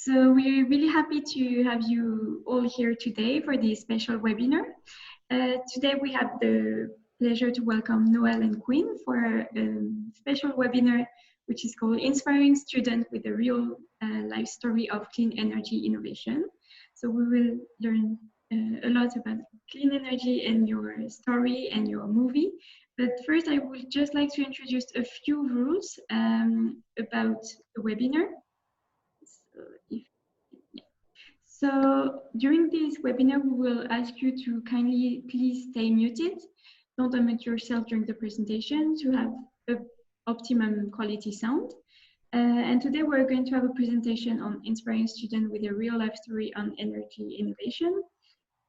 So we're really happy to have you all here today for this special webinar. Today we have the pleasure to welcome Noel and Quinn for a special webinar which is called Inspiring Students with a Real Life Story of Clean Energy Innovation. So we will learn a lot about clean energy and your story and your movie. But first I would just like to introduce a few rules about the webinar. So during this webinar, we will ask you to kindly please stay muted. Don't unmute yourself during the presentation to have optimum quality sound. And today we're going to have a presentation on inspiring students with a real life story on energy innovation.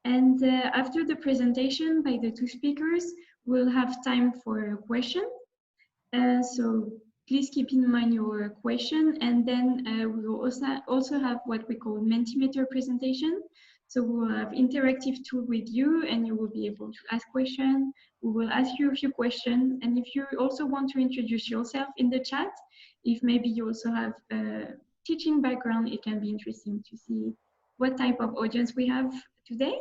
And after the presentation by the two speakers, we'll have time for a question. So please keep in mind your question, and then we will also have what we call Mentimeter presentation. So we will have interactive tool with you, and you will be able to ask questions. We will ask you a few questions, and if you also want to introduce yourself in the chat, if maybe you also have a teaching background, it can be interesting to see what type of audience we have today.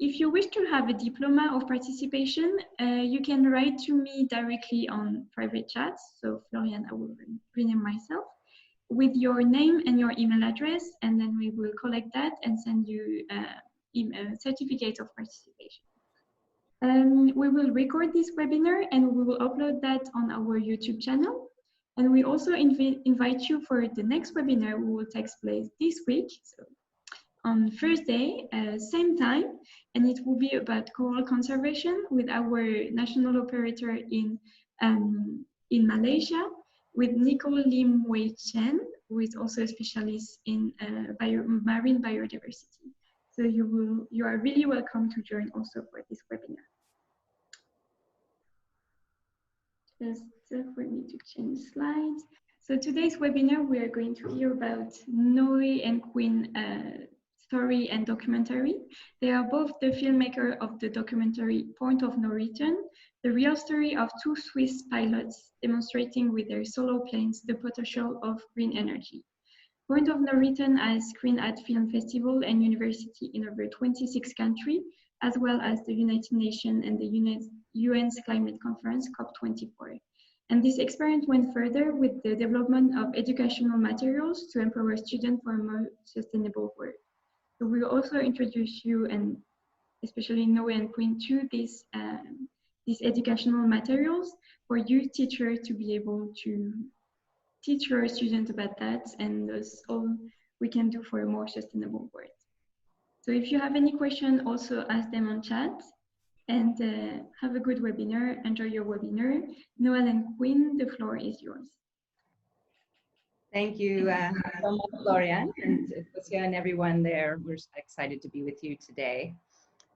If you wish to have a diploma of participation, you can write to me directly on private chats. So Florian, I will rename myself with your name and your email address, and then we will collect that and send you a certificate of participation. We will record this webinar and we will upload that on our YouTube channel. And we also invite you for the next webinar, which will take place this week. So on Thursday, same time, and it will be about coral conservation with our national operator in Malaysia, with Nicole Lim Wei Chen, who is also a specialist in marine biodiversity. So you are really welcome to join also for this webinar. Just for me to change slides. So today's webinar, we are going to hear about Noel and Quinn story and documentary. They are both the filmmaker of the documentary Point of No Return, the real story of two Swiss pilots demonstrating with their solo planes the potential of green energy. Point of No Return has screened at film festival and university in over 26 countries, as well as the United Nations and the UN's climate conference, COP24. And this experiment went further with the development of educational materials to empower students for a more sustainable world. So we'll also introduce you, and especially Noel and Quinn, to these educational materials for you teacher to be able to teach your students about that, and that's all we can do for a more sustainable world. So if you have any question, also ask them on chat, and have a good webinar. Enjoy your webinar. Noel and Quinn, the floor is yours. Thank you so much, Florian, and Lucia and everyone there. We're excited to be with you today.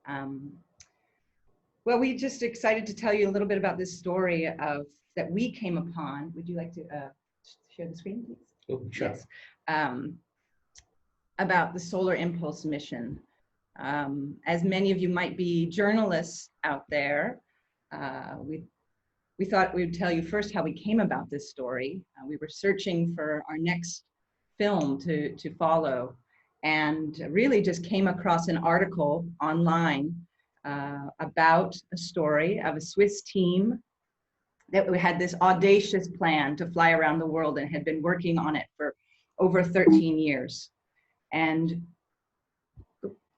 Well, we're just excited to tell you a little bit about this story that we came upon. Would you like to share the screen, please? Oh, sure. Yes. About the Solar Impulse mission. As many of you might be journalists out there, we thought we would tell you first how we came about this story. We were searching for our next film to follow, and really just came across an article online about a story of a Swiss team that had this audacious plan to fly around the world and had been working on it for over 13 years. And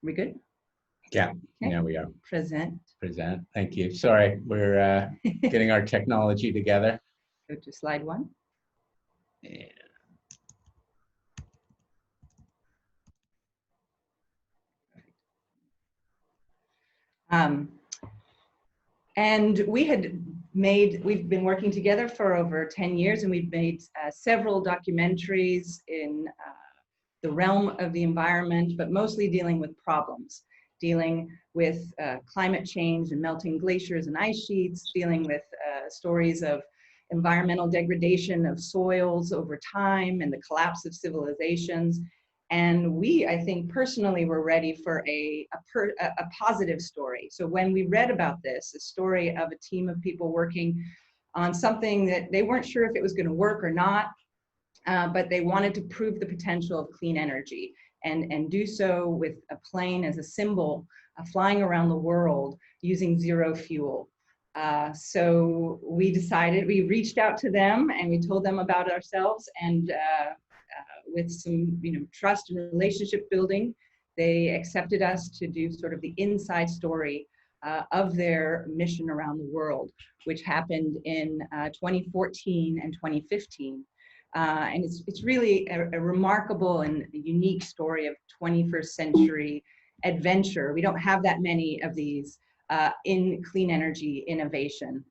we good? Yeah, Okay. yeah, we are. Present. Thank you. Sorry, we're getting our technology together. Go to slide one. Yeah. And we've been working together for over 10 years, and we've made several documentaries in the realm of the environment, but mostly dealing with problems, dealing with climate change and melting glaciers and ice sheets, dealing with stories of environmental degradation of soils over time and the collapse of civilizations. And we, I think personally, were ready for a positive story. So when we read about this, a story of a team of people working on something that they weren't sure if it was going to work or not, but they wanted to prove the potential of clean energy and do so with a plane as a symbol, flying around the world using zero fuel. So we decided, we reached out to them and we told them about ourselves, and with some trust and relationship building, they accepted us to do sort of the inside story of their mission around the world, which happened in 2014 and 2015. And it's really a remarkable and unique story of 21st century adventure. We don't have that many of these in clean energy innovation.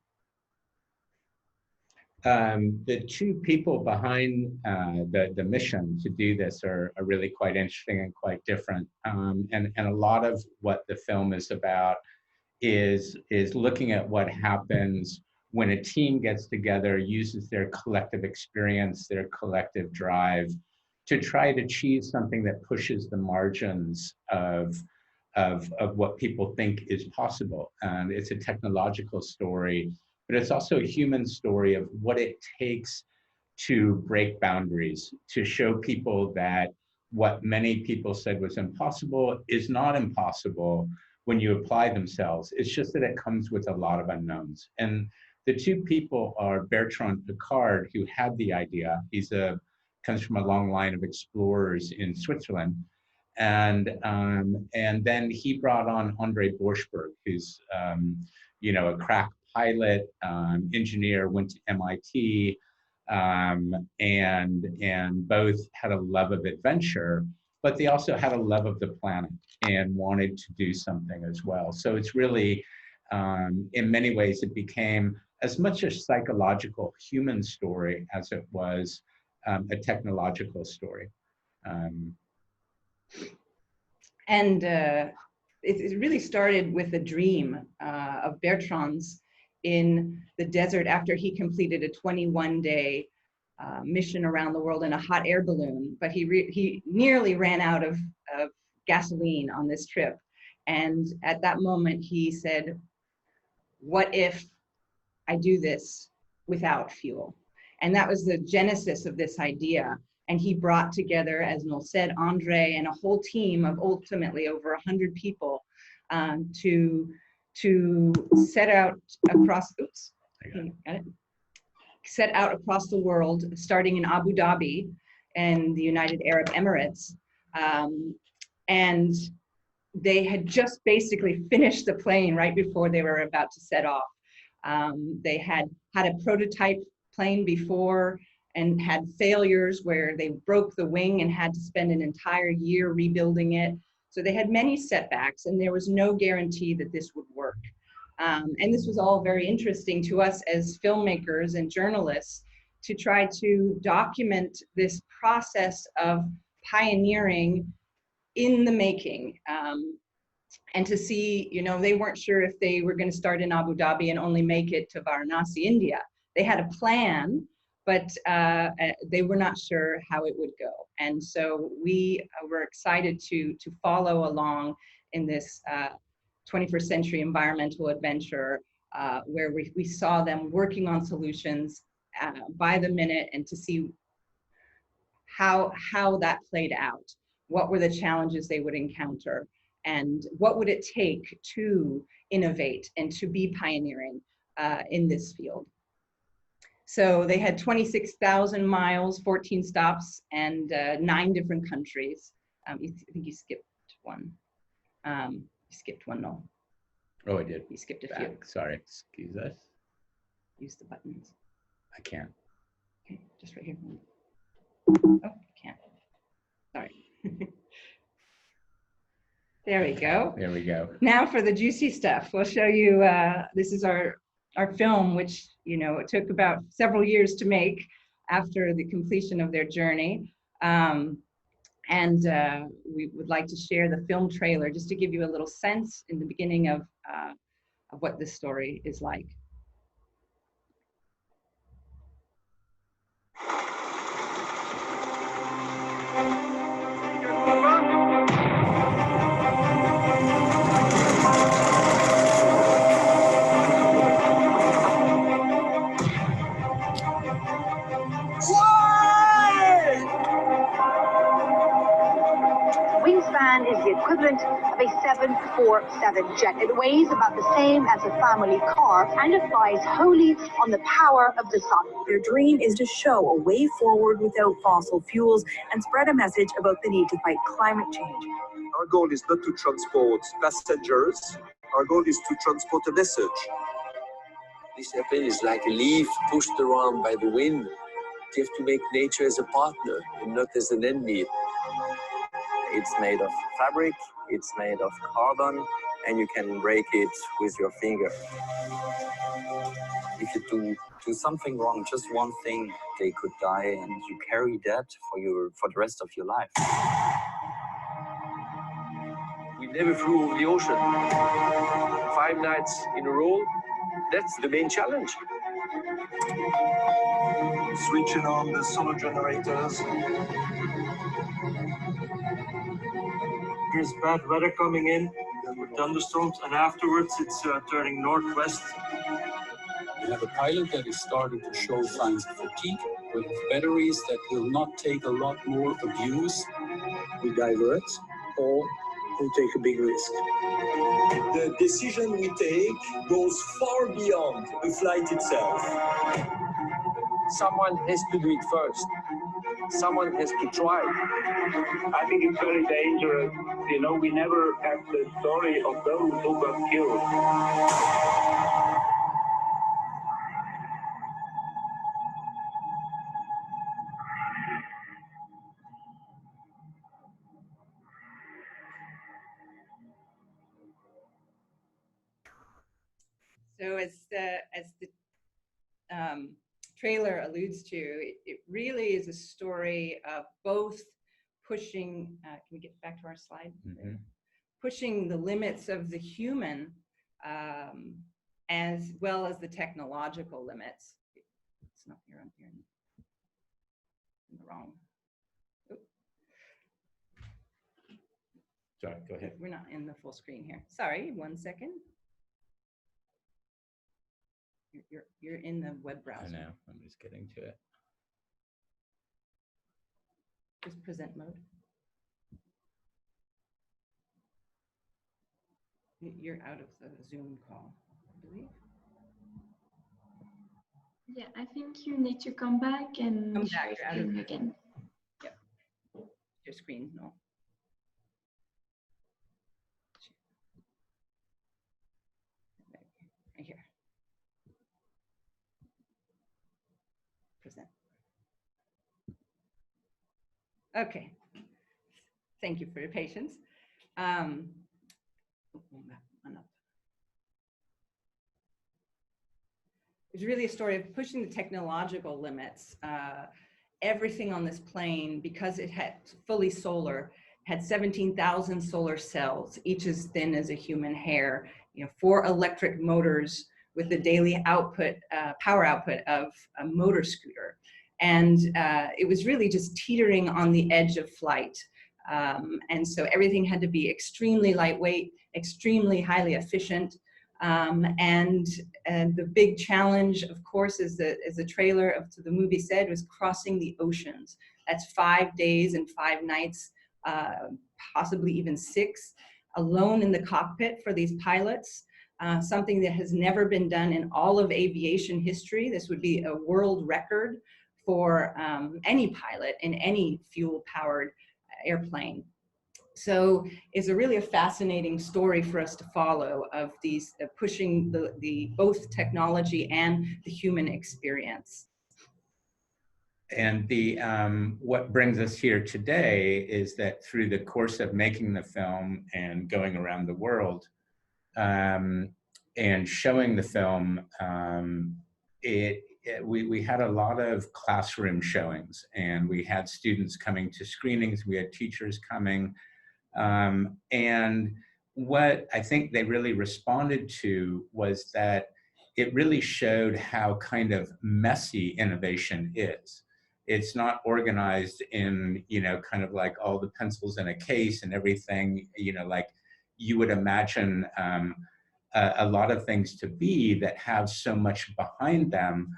The two people behind the mission to do this are really quite interesting and quite different. And a lot of what the film is about is looking at what happens when a team gets together, uses their collective experience, their collective drive to try to achieve something that pushes the margins of what people think is possible. It's a technological story, but it's also a human story of what it takes to break boundaries, to show people that what many people said was impossible is not impossible when you apply themselves. It's just that it comes with a lot of unknowns. And the two people are Bertrand Piccard, who had the idea. Comes from a long line of explorers in Switzerland. And then he brought on Andre Borschberg, who's a crack pilot, engineer, went to MIT, and both had a love of adventure, but they also had a love of the planet and wanted to do something as well. So it's really, in many ways, it became as much a psychological human story as it was a technological story. It really started with a dream of Bertrand's in the desert after he completed a 21-day mission around the world in a hot air balloon, but he nearly ran out of gasoline on this trip. And at that moment he said, what if I do this without fuel? And that was the genesis of this idea. And he brought together, as Noel said, Andre and a whole team of ultimately over 100 people to set out across, set out across the world, starting in Abu Dhabi and the United Arab Emirates. And they had just basically finished the plane right before they were about to set off. They had a prototype plane before and had failures where they broke the wing and had to spend an entire year rebuilding it. So they had many setbacks, and there was no guarantee that this would work. And this was all very interesting to us as filmmakers and journalists to try to document this process of pioneering in the making. And to see, they weren't sure if they were going to start in Abu Dhabi and only make it to Varanasi, India. They had a plan, but they were not sure how it would go. And so we were excited to follow along in this 21st century environmental adventure where we saw them working on solutions by the minute, and to see how that played out. What were the challenges they would encounter, and what would it take to innovate and to be pioneering in this field. So they had 26,000 miles, 14 stops, and 9 different countries. I think you skipped one. You skipped one, Noel. Oh, I did. You skipped a Back. few. Sorry, excuse us. Use the buttons. I can't. Okay, just right here. Oh, can't. Sorry. There we go. There we go. Now for the juicy stuff. We'll show you, this is our film, which, it took about several years to make after the completion of their journey. We would like to share the film trailer just to give you a little sense in the beginning of what this story is like. and is the equivalent of a 747 jet. It weighs about the same as a family car, and it flies wholly on the power of the sun. Their dream is to show a way forward without fossil fuels and spread a message about the need to fight climate change. Our goal is not to transport passengers. Our goal is to transport a message. This airplane is like a leaf pushed around by the wind. You have to make nature as a partner and not as an enemy. It's made of fabric, it's made of carbon, and you can break it with your finger. If you do something wrong, just one thing, they could die, and you carry that for the rest of your life. We never flew over the ocean. 5 nights in a row, that's the main challenge. Switching on the solar generators. There's bad weather coming in, thunderstorms, and afterwards it's turning northwest. We have a pilot that is starting to show signs of fatigue with batteries that will not take a lot more abuse. We divert or we take a big risk. The decision we take goes far beyond the flight itself. Someone has to do it first. Someone has to try. I think it's very dangerous. You know, we never have the story of those who got killed. So as the trailer alludes to, it really is a story of both pushing, can we get back to our slide? Mm-hmm. Pushing the limits of the human as well as the technological limits. It's not here, I'm here in the wrong. Oops. Sorry, go ahead. We're not in the full screen here. Sorry, 1 second. You're in the web browser. I know, I'm just getting to it. Just present mode. You're out of the Zoom call, I believe. Yeah, I think you need to come back and come back out of again. Yep. Your screen, no. Right here. Present. Okay. Thank you for your patience. It's really a story of pushing the technological limits. Everything on this plane, because it had fully solar, had 17,000 solar cells, each as thin as a human hair. 4 electric motors with the daily output, power output of a motor scooter. And it was really just teetering on the edge of flight. And so everything had to be extremely lightweight, extremely highly efficient. And the big challenge, of course, as the trailer to the movie said, was crossing the oceans. That's 5 days and 5 nights, possibly even 6, alone in the cockpit for these pilots. Something that has never been done in all of aviation history. This would be a world record for any pilot in any fuel-powered airplane. So it's really a fascinating story for us to follow of these pushing the both technology and the human experience. And what brings us here today is that through the course of making the film and going around the world and showing the film, we had a lot of classroom showings, and we had students coming to screenings, we had teachers coming, and what I think they really responded to was that it really showed how kind of messy innovation is. It's not organized in, kind of like all the pencils in a case and everything, like you would imagine a lot of things to be that have so much behind them.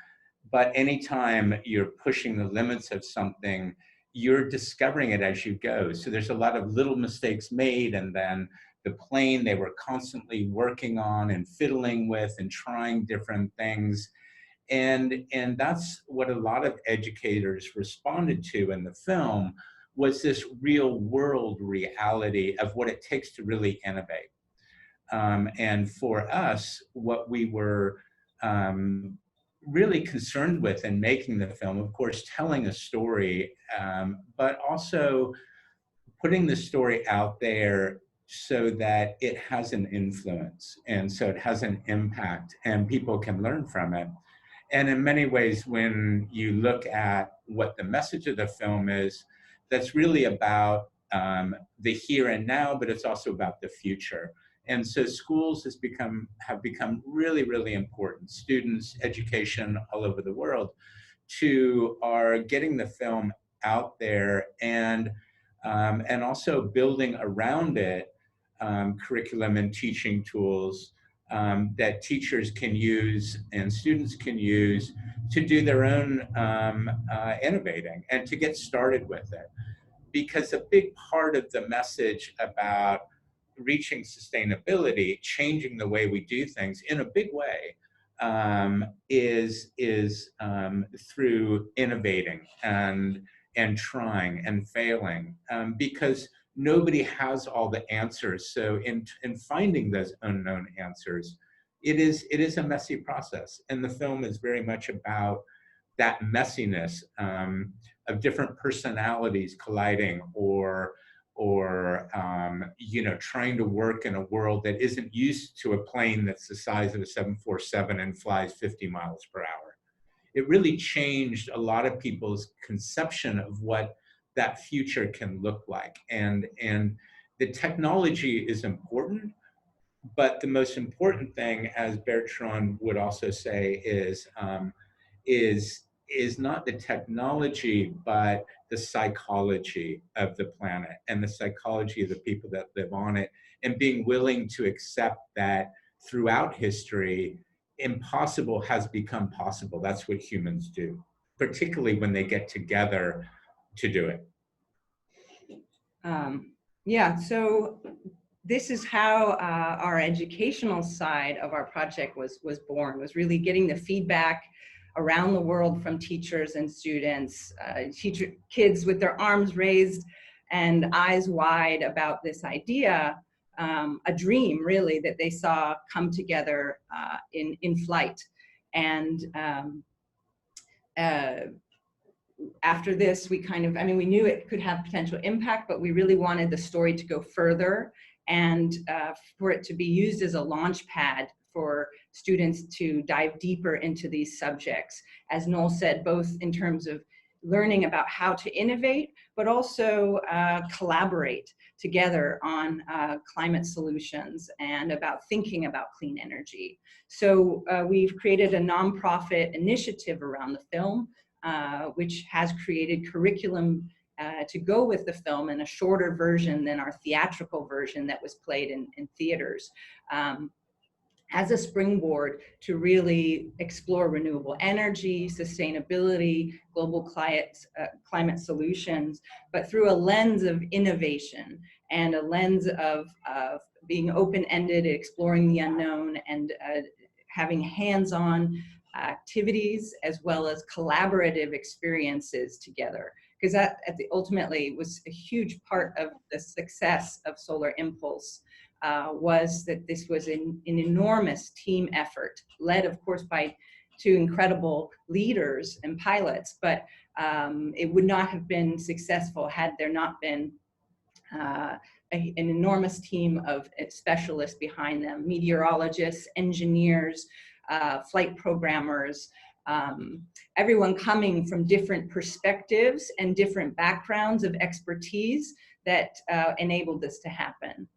But anytime you're pushing the limits of something, you're discovering it as you go. So there's a lot of little mistakes made, and then the plane they were constantly working on and fiddling with and trying different things. And that's what a lot of educators responded to in the film, was this real world reality of what it takes to really innovate. And for us, what we were really concerned with in making the film, of course, telling a story, but also putting the story out there so that it has an influence and so it has an impact and people can learn from it. And in many ways, when you look at what the message of the film is, that's really about the here and now, but it's also about the future. And so schools have become really, really important. Students, education all over the world are getting the film out there and also building around it curriculum and teaching tools that teachers can use and students can use to do their own innovating and to get started with it. Because a big part of the message about reaching sustainability, changing the way we do things in a big way, is through innovating and trying and failing, because nobody has all the answers. So in finding those unknown answers, it is a messy process, and the film is very much about that messiness of different personalities colliding, or you know, trying to work in a world that isn't used to a plane that's the size of a 747 and flies 50 miles per hour. It really changed a lot of people's conception of what that future can look like. And the technology is important, but the most important thing, as Bertrand would also say, is not the technology, but the psychology of the planet and the psychology of the people that live on it, and being willing to accept that throughout history, impossible has become possible. That's what humans do, particularly when they get together to do it. Yeah, so this is how our educational side of our project was born, was really getting the feedback around the world from teachers and students, kids with their arms raised and eyes wide about this idea, a dream really that they saw come together in flight. And after this, we we knew it could have potential impact, but we really wanted the story to go further and for it to be used as a launch pad for students to dive deeper into these subjects. As Noel said, both in terms of learning about how to innovate, but also collaborate together on climate solutions and about thinking about clean energy. So we've created a nonprofit initiative around the film, which has created curriculum to go with the film in a shorter version than our theatrical version that was played in theaters, as a springboard to really explore renewable energy, sustainability, global climate solutions, but through a lens of innovation and a lens of being open-ended, exploring the unknown, and having hands-on activities as well as collaborative experiences together. Because that ultimately was a huge part of the success of Solar Impulse, was that this was an enormous team effort, led of course by two incredible leaders and pilots, but it would not have been successful had there not been an enormous team of specialists behind them, meteorologists, engineers, flight programmers, everyone coming from different perspectives and different backgrounds of expertise that enabled this to happen.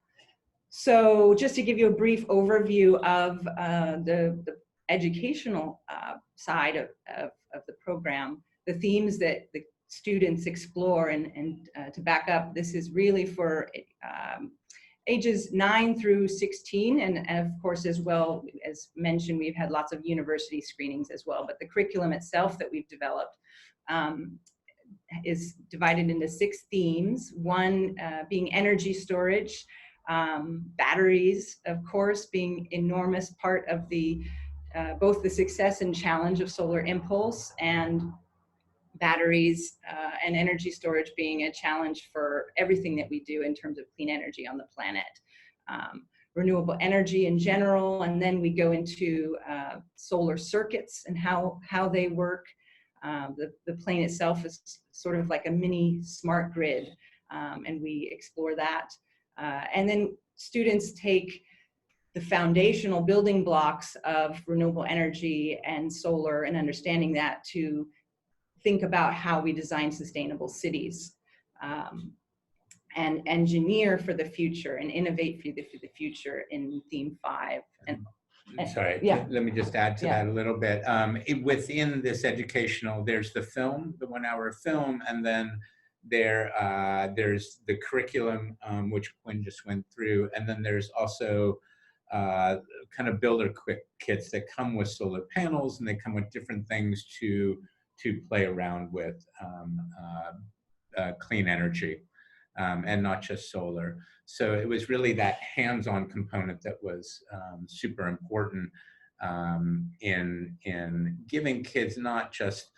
So just to give you a brief overview of the educational side of the program, the themes that the students explore, and to back up, this is really for ages 9 through 16, and of course, as well as mentioned, we've had lots of university screenings as well, but the curriculum itself that we've developed is divided into 6 themes, one being energy storage, batteries, of course, being enormous part of the both the success and challenge of Solar Impulse, and batteries and energy storage being a challenge for everything that we do in terms of clean energy on the planet. Renewable energy in general, and then we go into solar circuits and how they work. The plane itself is sort of like a mini smart grid, and we explore that. And then students take the foundational building blocks of renewable energy and solar and understanding that to think about how we design sustainable cities, and engineer for the future and innovate for the future in theme 5. And sorry, yeah. Let me just add to that a little bit. Within this educational, there's the film, the 1-hour film, and then there's the curriculum, which Quinn just went through, and then there's also kind of builder kits that come with solar panels, and they come with different things to play around with clean energy, and not just solar. So it was really that hands-on component that was super important in giving kids, not just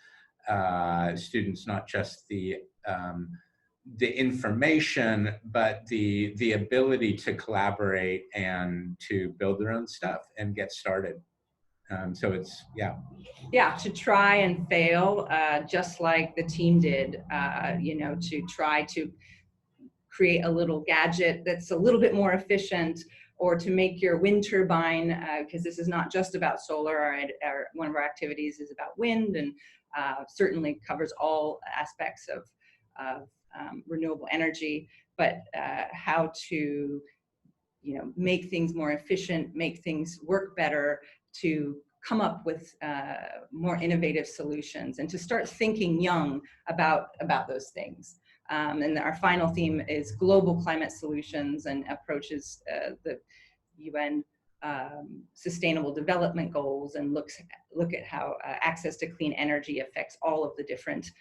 students, not just the information, but the ability to collaborate and to build their own stuff and get started. So it's, to try and fail, just like the team did, you know, to try to create a little gadget that's a little bit more efficient, or to make your wind turbine, because this is not just about solar. One of our activities is about wind, and certainly covers all aspects of renewable energy, but how to, you know, make things more efficient, make things work better, to come up with more innovative solutions, and to start thinking young about those things. And our final theme is global climate solutions, and approaches the UN Sustainable Development Goals, and look at how access to clean energy affects all of the different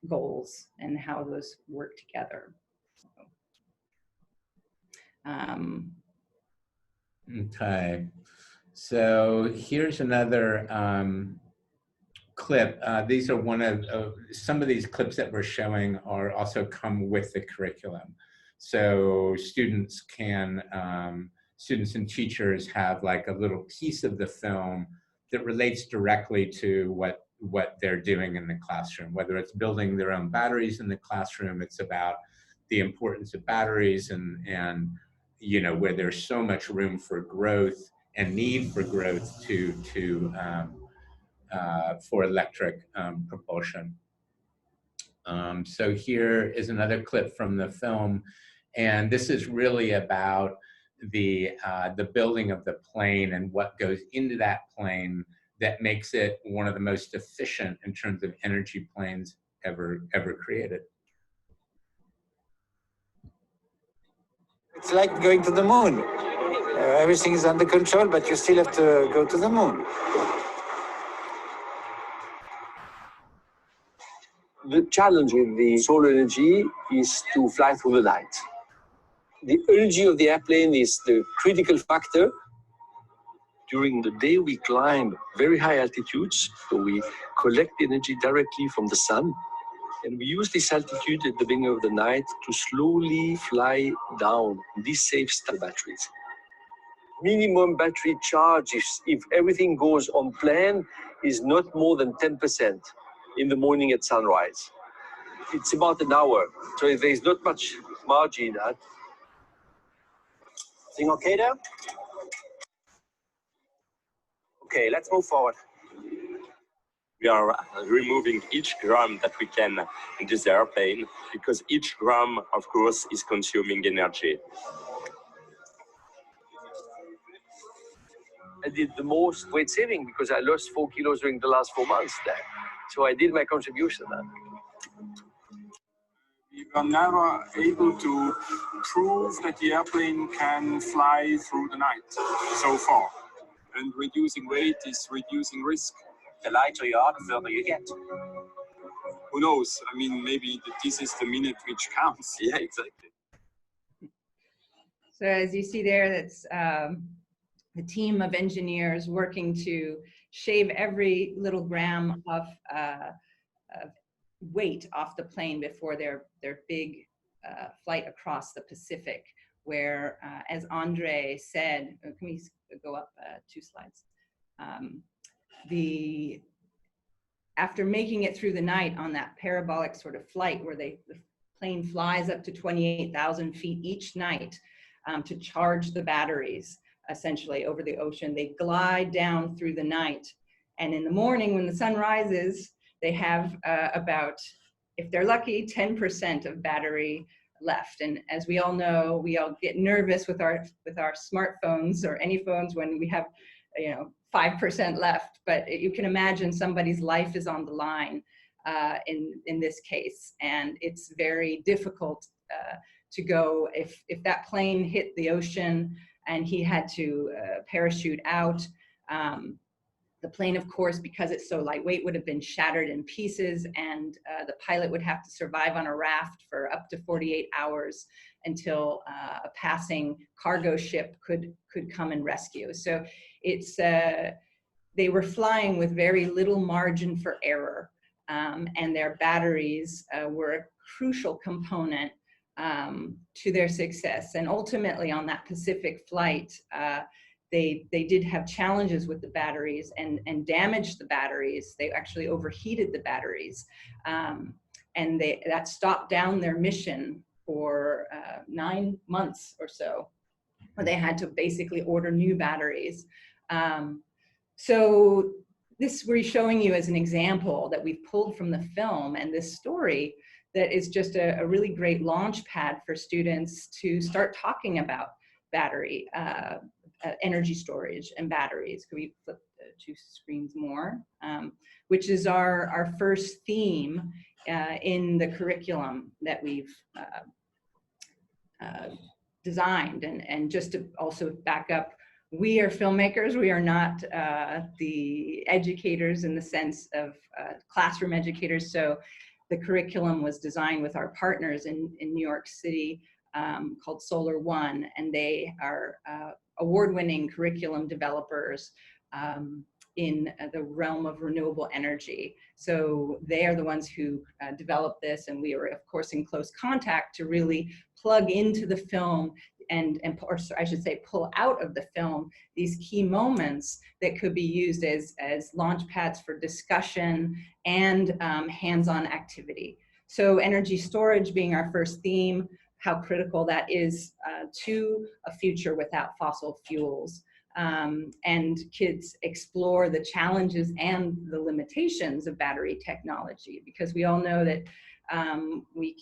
goals and how those work together. Okay, so here's another clip. These are one of some of these clips that we're showing are also come with the curriculum. So students can, students and teachers have like a little piece of the film that relates directly to what they're doing in the classroom, whether it's building their own batteries in the classroom. It's about the importance of batteries, and you know, where there's so much room for growth and need for growth for electric propulsion. So here is another clip from the film, and this is really about the building of the plane and what goes into that plane that makes it one of the most efficient in terms of energy planes ever created. It's like going to the moon. Everything is under control, but you still have to go to the moon. The challenge with the solar energy is to fly through the night. The energy of the airplane is the critical factor. During the day, we climb very high altitudes, so we collect energy directly from the sun. And we use this altitude at the beginning of the night to slowly fly down. This saves the batteries. Minimum battery charge, if everything goes on plan, is not more than 10% in the morning at sunrise. It's about an hour, so there's not much margin in that. Thing okay there? Okay, let's move forward. We are removing each gram that we can in this airplane, because each gram, of course, is consuming energy. I did the most weight saving because I lost 4 kilos during the last 4 months there. So I did my contribution then. We were never able to prove that the airplane can fly through the night so far. And reducing weight is reducing risk. The lighter you are, the further you get. who knows? I mean, maybe this is the minute which counts. Yeah, exactly. So as you see there, that's the team of engineers working to shave every little gram of weight off the plane before their big flight across the Pacific, where, as Andre said, can we go up 2 slides? After making it through the night on that parabolic sort of flight where the plane flies up to 28,000 feet each night to charge the batteries, essentially over the ocean, they glide down through the night. And in the morning when the sun rises, they have about, if they're lucky, 10% of battery left. And as we all know, we all get nervous with our smartphones or any phones when we have 5% left, but you can imagine somebody's life is on the line in this case, and it's very difficult to go if that plane hit the ocean and he had to parachute out. The plane, of course, because it's so lightweight, would have been shattered in pieces, and the pilot would have to survive on a raft for up to 48 hours until a passing cargo ship could come and rescue. So it's they were flying with very little margin for error, and their batteries were a crucial component to their success. And ultimately, on that Pacific flight, they did have challenges with the batteries and damaged the batteries. They actually overheated the batteries, and that stopped down their mission for 9 months or so, where they had to basically order new batteries. So this we're showing you as an example that we've pulled from the film, and this story that is just a really great launch pad for students to start talking about battery, energy storage and batteries. Could we flip 2 screens more? Which is our first theme in the curriculum that we've designed. And just to also back up, we are filmmakers. We are not the educators in the sense of classroom educators. So the curriculum was designed with our partners in New York City called Solar One, and they are award-winning curriculum developers in the realm of renewable energy. So they are the ones who developed this, and we are, of course, in close contact to really plug into the film or I should say, pull out of the film these key moments that could be used as launch pads for discussion and hands-on activity. So energy storage being our first theme, how critical that is to a future without fossil fuels. And kids explore the challenges and the limitations of battery technology, because we all know that we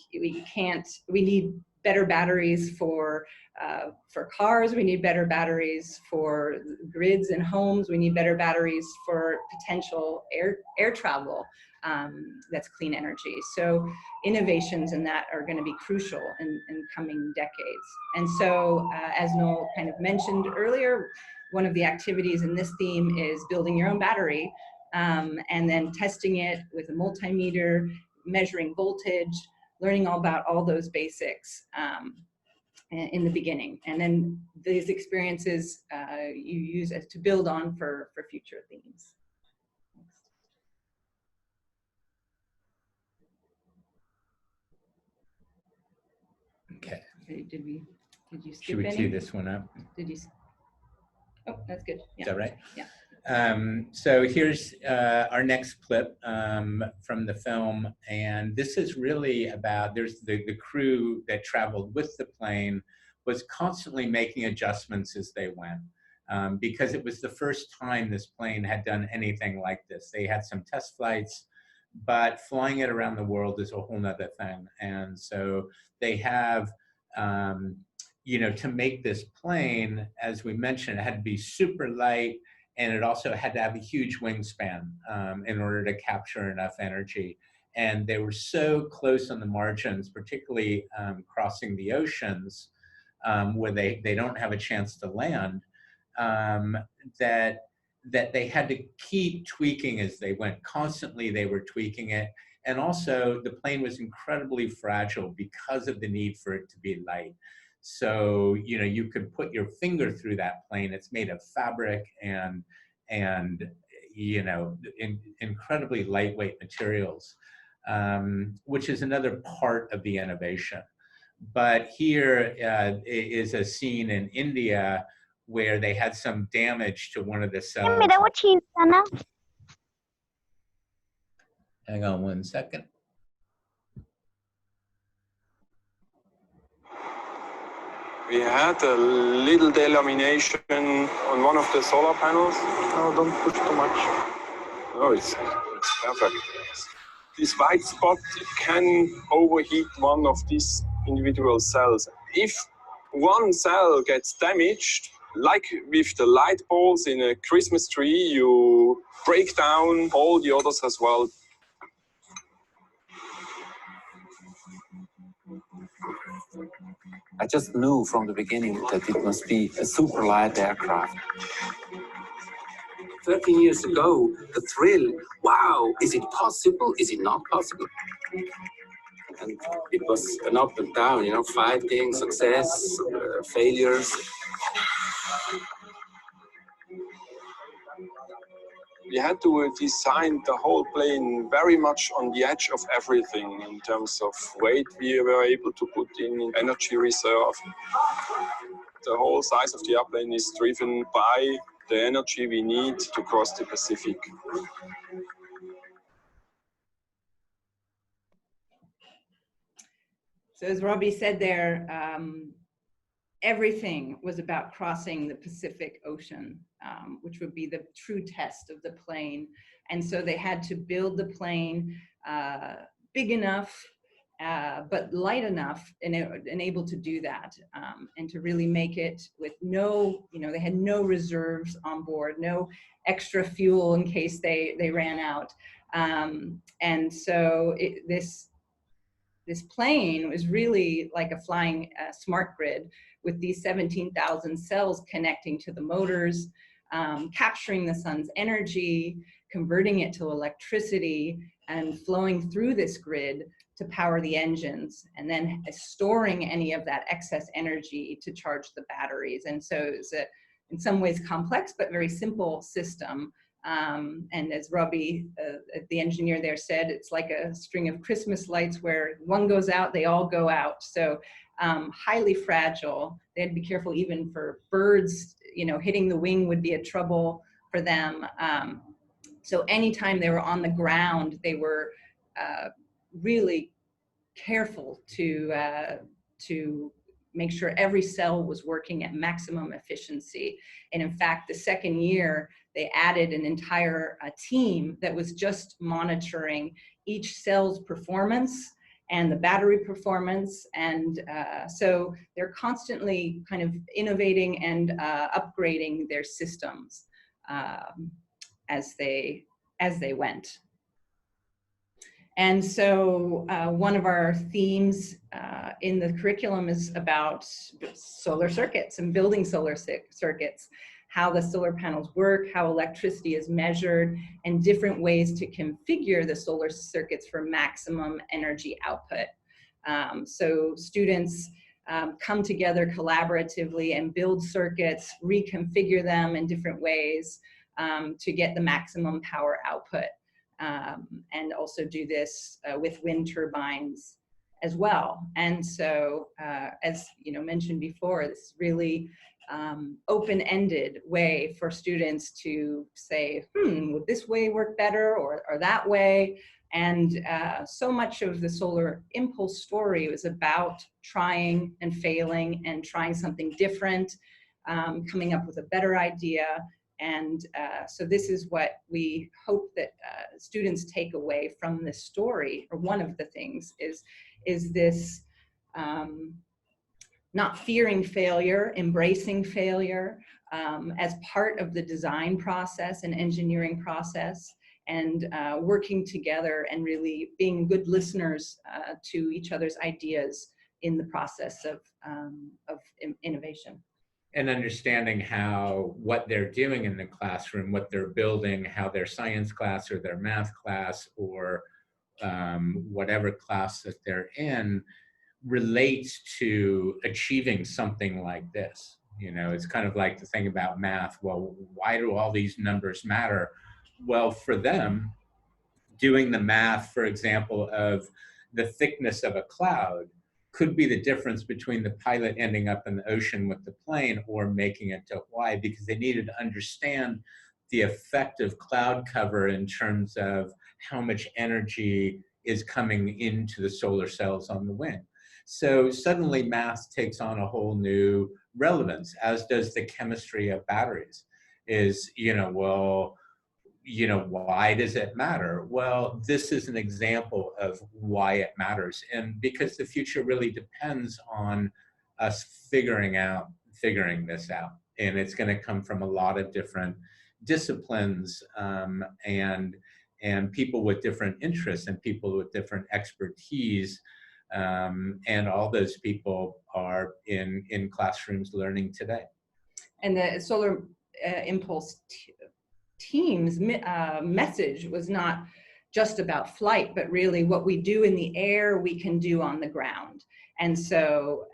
need better batteries for cars, we need better batteries for grids and homes, we need better batteries for potential air travel that's clean energy. So innovations in that are going to be crucial in coming decades. And so as Noel kind of mentioned earlier, one of the activities in this theme is building your own battery and then testing it with a multimeter, measuring voltage, learning all about all those basics in the beginning. And then these experiences you use as to build on for future themes. Okay. Did you skip Should we any? tee this one up? Did you? Oh, that's good. Yeah. Is that right? Yeah. So here's our next clip from the film, and this is really about, there's the crew that traveled with the plane was constantly making adjustments as they went, because it was the first time this plane had done anything like this. They had some test flights, but flying it around the world is a whole nother thing. And so they have, to make this plane, as we mentioned, it had to be super light, and it also had to have a huge wingspan in order to capture enough energy. And they were so close on the margins, particularly crossing the oceans, where they don't have a chance to land, that they had to keep tweaking as they went. Constantly they were tweaking it. And also the plane was incredibly fragile because of the need for it to be light. So, you know, you could put your finger through that plane. It's made of fabric and you know, incredibly lightweight materials, which is another part of the innovation. But here is a scene in India where they had some damage to one of the cells. Hang on one second. We had a little delamination on one of the solar panels. Oh, don't push too much. Oh, it's perfect. This white spot can overheat one of these individual cells. If one cell gets damaged, like with the light bulbs in a Christmas tree, you break down all the others as well. I just knew from the beginning that it must be a super light aircraft. 13 years ago, the thrill, wow, is it possible? Is it not possible? And it was an up and down, you know, fighting, success, failures. We had to design the whole plane very much on the edge of everything in terms of weight we were able to put in, energy reserve. The whole size of the airplane is driven by the energy we need to cross the Pacific. So as Robbie said there, everything was about crossing the Pacific Ocean, which would be the true test of the plane. And so they had to build the plane big enough, but light enough and able to do that, and to really make it with no, you know, they had no reserves on board, no extra fuel in case they ran out. And so this plane was really like a flying smart grid with these 17,000 cells connecting to the motors, capturing the sun's energy, converting it to electricity, and flowing through this grid to power the engines, and then storing any of that excess energy to charge the batteries. And so it's in some ways complex, but very simple system. And as Robbie, the engineer there said, it's like a string of Christmas lights where one goes out, they all go out. So highly fragile. They had to be careful even for birds, you know, hitting the wing would be a trouble for them. So anytime they were on the ground, they were really careful to make sure every cell was working at maximum efficiency. And in fact, the second year, they added an entire team that was just monitoring each cell's performance and the battery performance. And so they're constantly kind of innovating and upgrading their systems as they went. And so one of our themes in the curriculum is about solar circuits and building solar circuits, how the solar panels work, how electricity is measured, and different ways to configure the solar circuits for maximum energy output. So students come together collaboratively and build circuits, reconfigure them in different ways to get the maximum power output. And also do this with wind turbines as well. And so, as you know, mentioned before, this really open-ended way for students to say, would this way work better or that way? And so much of the Solar Impulse story was about trying and failing and trying something different, coming up with a better idea. And so this is what we hope that students take away from this story, or one of the things is this not fearing failure, embracing failure as part of the design process and engineering process, and working together and really being good listeners to each other's ideas in the process of innovation. And understanding how what they're doing in the classroom, what they're building, how their science class or their math class or whatever class that they're in, relates to achieving something like this. You know, it's kind of like the thing about math. Well, why do all these numbers matter? Well, for them, doing the math, for example, of the thickness of a cloud could be the difference between the pilot ending up in the ocean with the plane or making it to Hawaii, because they needed to understand the effect of cloud cover in terms of how much energy is coming into the solar cells on the wing. So suddenly math takes on a whole new relevance, as does the chemistry of batteries. Is, you know, well, you know, why does it matter? Well, this is an example of why it matters. And because the future really depends on us figuring this out. And it's going to come from a lot of different disciplines, and people with different interests and people with different expertise. And all those people are in classrooms learning today. And the Solar Impulse team's message was not just about flight, but really what we do in the air, we can do on the ground. And so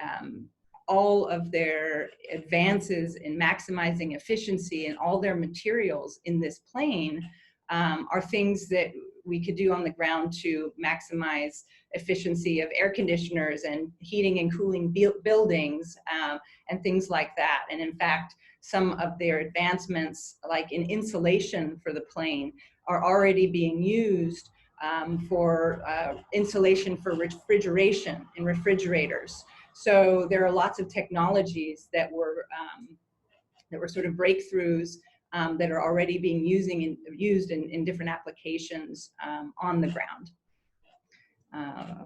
all of their advances in maximizing efficiency and all their materials in this plane are things that we could do on the ground to maximize efficiency of air conditioners and heating and cooling buildings and things like that. And in fact, some of their advancements, like in insulation for the plane, are already being used for insulation for refrigeration in refrigerators. So there are lots of technologies that were sort of breakthroughs that are already being used in different applications on the ground.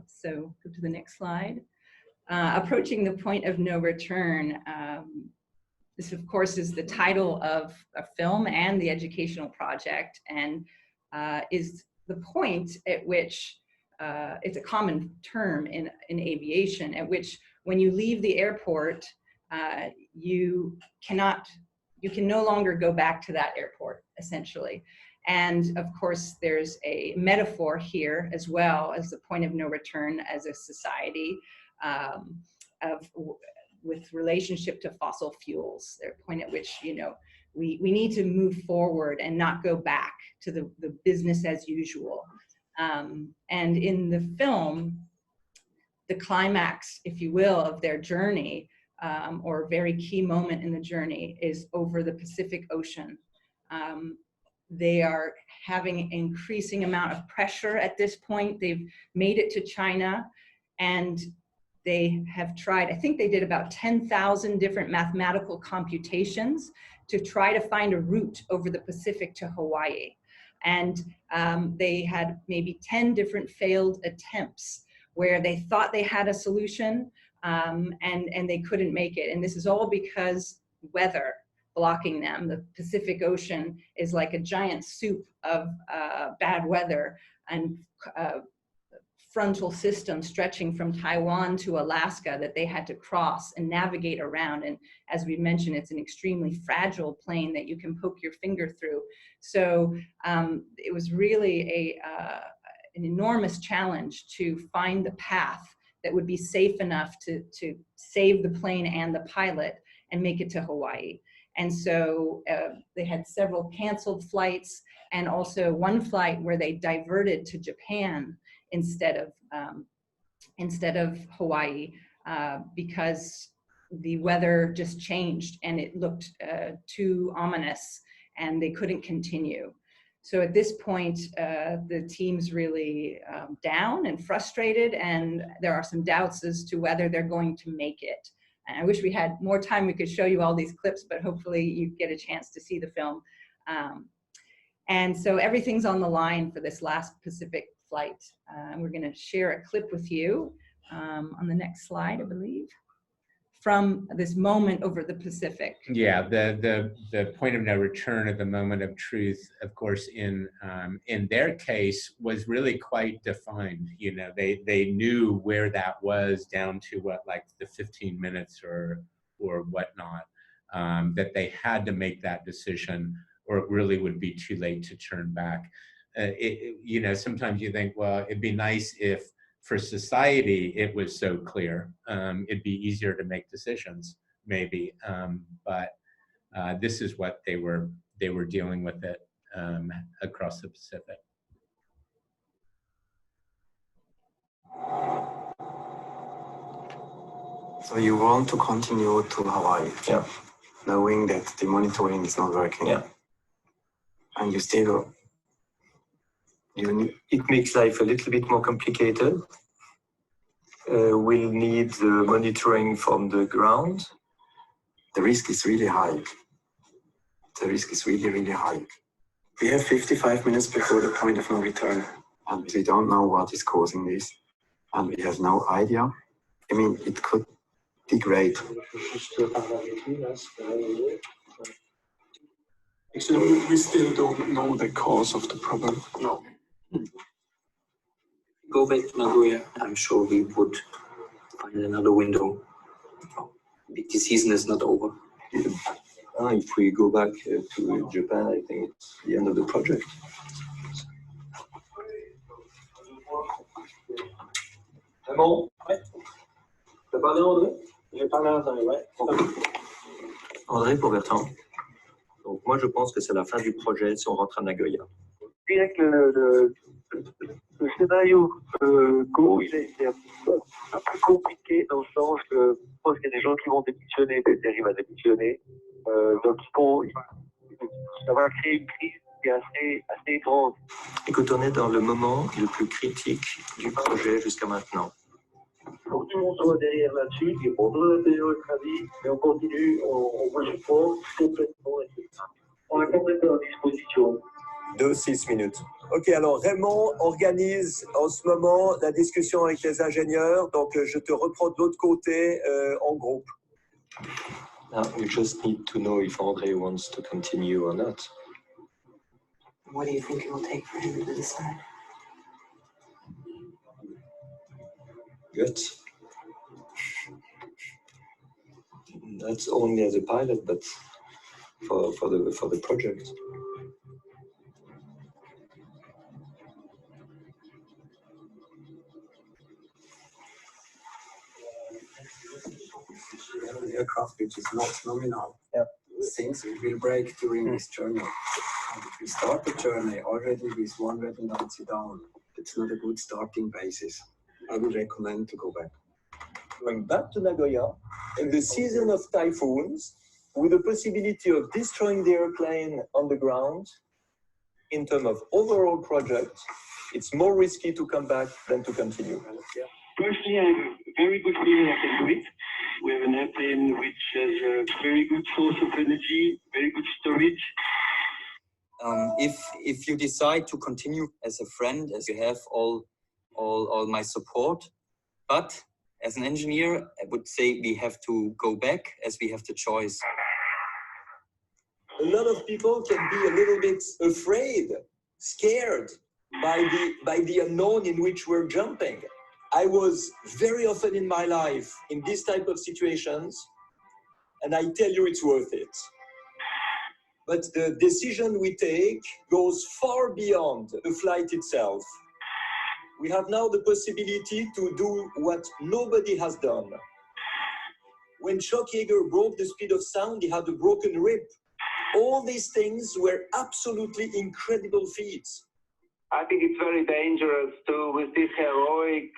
So go to the next slide. Approaching the point of no return. This, of course, is the title of a film and the educational project, and is the point at which, it's a common term in aviation, at which when you leave the airport, you can no longer go back to that airport, essentially. And of course, there's a metaphor here as well as the point of no return as a society with relationship to fossil fuels. There's a point at which, you know, we need to move forward and not go back to the business as usual. And in the film, the climax, if you will, of their journey, or a very key moment in the journey, is over the Pacific Ocean. They are having an increasing amount of pressure at this point. They've made it to China, and they have tried, I think they did about 10,000 different mathematical computations to try to find a route over the Pacific to Hawaii. And they had maybe 10 different failed attempts where they thought they had a solution, and they couldn't make it. And this is all because weather blocking them. The Pacific Ocean is like a giant soup of bad weather, and frontal system stretching from Taiwan to Alaska that they had to cross and navigate around. And as we mentioned, it's an extremely fragile plane that you can poke your finger through. So it was really an enormous challenge to find the path that would be safe enough to save the plane and the pilot and make it to Hawaii. And so they had several canceled flights, and also one flight where they diverted to Japan instead of Hawaii, because the weather just changed and it looked too ominous and they couldn't continue. So at this point, the team's really down and frustrated, and there are some doubts as to whether they're going to make it. And I wish we had more time, we could show you all these clips, but hopefully you get a chance to see the film. And so everything's on the line for this last Pacific flight. We're gonna share a clip with you on the next slide, I believe, from this moment over the Pacific. Yeah, the point of no return, or the moment of truth, of course, in their case, was really quite defined. You know, they knew where that was down to what, like the 15 minutes or whatnot, that they had to make that decision, or it really would be too late to turn back. you know, sometimes you think, well, it'd be nice if for society it was so clear. It'd be easier to make decisions, maybe. But this is what they were dealing with it across the Pacific. So you want to continue to Hawaii, yeah, knowing that the monitoring is not working, yeah, and you still it makes life a little bit more complicated. We'll need the monitoring from the ground. The risk is really high. The risk is really, really high. We have 55 minutes before the point of no return, and we don't know what is causing this, and we have no idea. I mean, it could be great. Actually, we still don't know the cause of the problem. No. Go back to Nagoya. I'm sure we would find another window. The season is not over. If we go back to Japan, I think it's the end of the project. Bon, ouais. T'as parlé André? J'ai parlé à André, ouais. André pour Bertrand. Donc moi je pense que c'est la fin du projet si on rentre à Nagoya. Je dirais que le scénario Go, il est un peu compliqué dans le sens que je pense qu'il y a des gens qui vont démissionner, des séries vont démissionner. Donc ça va créer une crise qui est assez grande. Écoute, on est dans le moment le plus critique du projet jusqu'à maintenant. Pour que tout le monde soit derrière là-dessus, et pour donner notre avis, et on continue, on vous supporte complètement, etc. On est complètement à disposition. 6 minutes. Ok, alors Raymond organise en ce moment la discussion avec les ingénieurs, donc je te reprends de l'autre côté en groupe. Now we just need to know if André wants to continue or not. What do you think it will take for him to decide? Good. That's only as a pilot, but for the project. The aircraft which is not nominal. Yeah. Things will break during this journey. And if we start the journey already with one redundancy down, it's not a good starting basis. I would recommend to go back. Going back to Nagoya in the season of typhoons, with the possibility of destroying the airplane on the ground, in terms of overall project, it's more risky to come back than to continue. Personally, I have a very good feeling I can do it. We have an airplane which has a very good source of energy, very good storage. If you decide to continue as a friend, as you have all my support, but as an engineer, I would say we have to go back as we have the choice. A lot of people can be a little bit afraid, scared by the unknown in which we're jumping. I was very often in my life in this type of situations, and I tell you it's worth it. But the decision we take goes far beyond the flight itself. We have now the possibility to do what nobody has done. When Schockjäger broke the speed of sound, he had a broken rib. All these things were absolutely incredible feats. I think it's very dangerous to, with this heroic